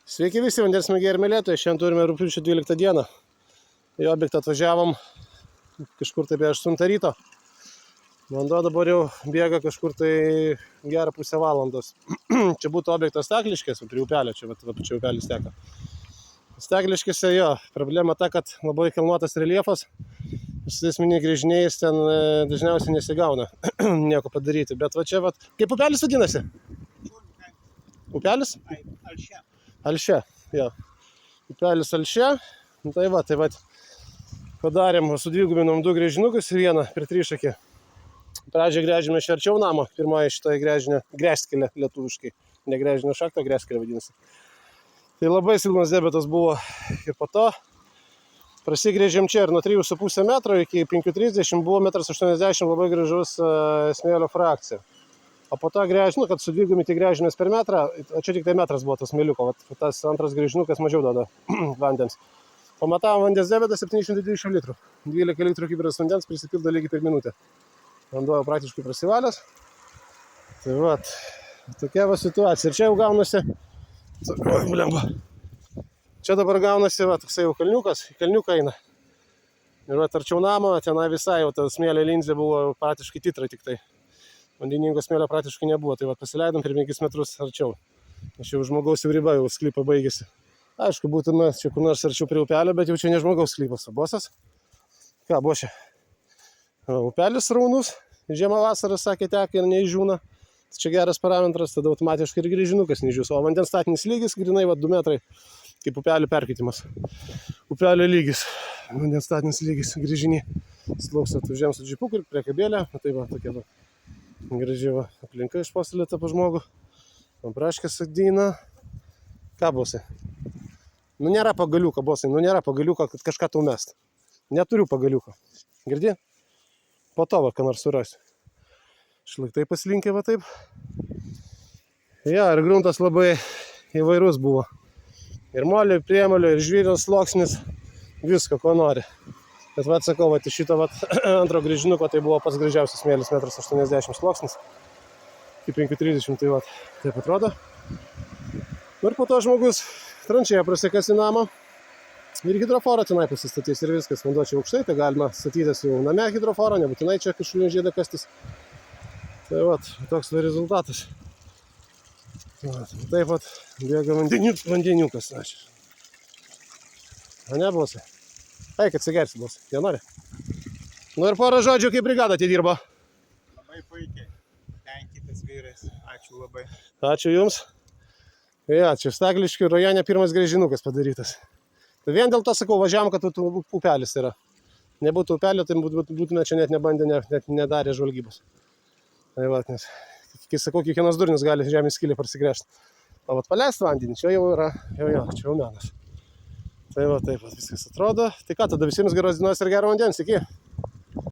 Sveiki visi vandens mėgėjai ir mylėtojai, šiandien turime rugpjūčio 12 dieną. Į objektą atvažiavom kažkur tai apie 8 ryto. Vanduo dabar jau bėga kažkur tai gerą pusę valandos. Čia būtų objektas Stakliškės, prie upelio, čia upelis teka. Stakliškėse jo, problema ta, kad labai kalnuotas reljefas. Su esminiai grįžiniais ten dažniausiai nesigauna nieko padaryti. Bet va čia, va, kaip upelis vadinasi? Upelis? Alšė, jo. Upelis Alšė. Tai va, padarėm, sudvigubinom 2 gręžinukus ir vieną prie trišakį. Pradžią gręžėme iš arčiau namo, pirmoji šitoje gręžinio, gręžkelė lietuviškai. Ne gręžinio šakto, gręžkelė vadinasi. Tai labai silpnas debetas buvo ir po to prasigrėžėm čia ir nuo 3,5 metro iki 5,30 buvo 1,80 m labai gražus smėlio frakcija. O po to gręžinu, kad sudvigubinti gręžinius per metrą, o čia tik tai metras buvo tas smėliuko, tas antras gręžinukas mažiau duoda vandens. Pamatavom vandens debetą 720 litrų. 12 litrų kibiras vandens prisipildo lygiai per minutę. Vanduo jau praktiškai prasivalęs. Tai va, tokia va situacija. Ir čia jau gaunasi, čia dabar gaunasi, va, toksai jau kalniukas, į kalniuką eina. Ir va, arčiau namo, tenai visai jau ta smėlio linzė buvo praktiškai titra tik tai. Vandeningo smėlio praktiškai nebuvo, tai va, pasileidom per 5 metrus arčiau. Aš jau žmogaus jau riba, jau sklypa baigėsi. Aišku, būtume čia kur nors arčiau prie upelio, bet jau čia ne žmogaus sklypas, o bosas. Ką, bošė? Upelis raunus, žiemą vasarą, sakė, teka ir neižūna. Čia geras parametras, tada automatiškai ir grįžinukas neižūs. O vandens statinis lygis, grinai, va, 2 metrai, kaip upelio perkeitimas. Upelio lygis, vandens statinis lygis, grįžinį. Slauks atvažiuojam su džipuku ir prie kabėlę, tai va, tokia va. Gražiai va, aplinka išpuoselėta pa žmogų. Braškė sodina. Ką, bosai? Nu nėra pagaliuko, bosai, nu nėra pagaliuko, kad kažką tau mest. Neturiu pagaliuko. Girdi? Po to va, ką nors surasiu. Šlaitai paslinkė va taip. Ja, ir gruntas labai įvairus buvo. Ir molio, ir priemolio, ir žvyros sluoksnis. Visko, ko nori. Bet va, sakau, va, iš šito va, antro grįžinuko tai buvo pats gražiausias smėlis, 1,80 m sluoksnis. Iki 5,30 tai va, taip atrodo. Ir po to žmogus tranšėje prasikasi namą ir hidroforą tenai pasistatys ir viskas. Vanduo čia aukštai, tai galima statytis jau name hidroforą, nebūtinai čia kažkur žiedą kastis. Tai va, toks va rezultatas. Va, taip va, bėga vandeniukas. A ne, bosai? Eik, atsigersi, bosai. Jie nori. Nu ir porą žodžių, kaip brigada atidirbo. Labai puikiai. Tenkintas vyras. Ačiū labai. Ačiū jums. Ja, čia Stakliškių rajone pirmas gręžinukas padarytas. Tai vien dėl to sakau, važiavam, kad upelis yra. Nebūtų upelio, tai būtume čia net nebandę, net nedarė žvalgybos. Tai va, nes, kai sakau, kiekvienas durnis gali žemės skylį prasigręžti. O vat paleist vandenį, čia jau yra, čia jau menas. Tai va, taip, viskas atrodo. Tai ką, tada visiems geros dienos ir gero vandens, iki.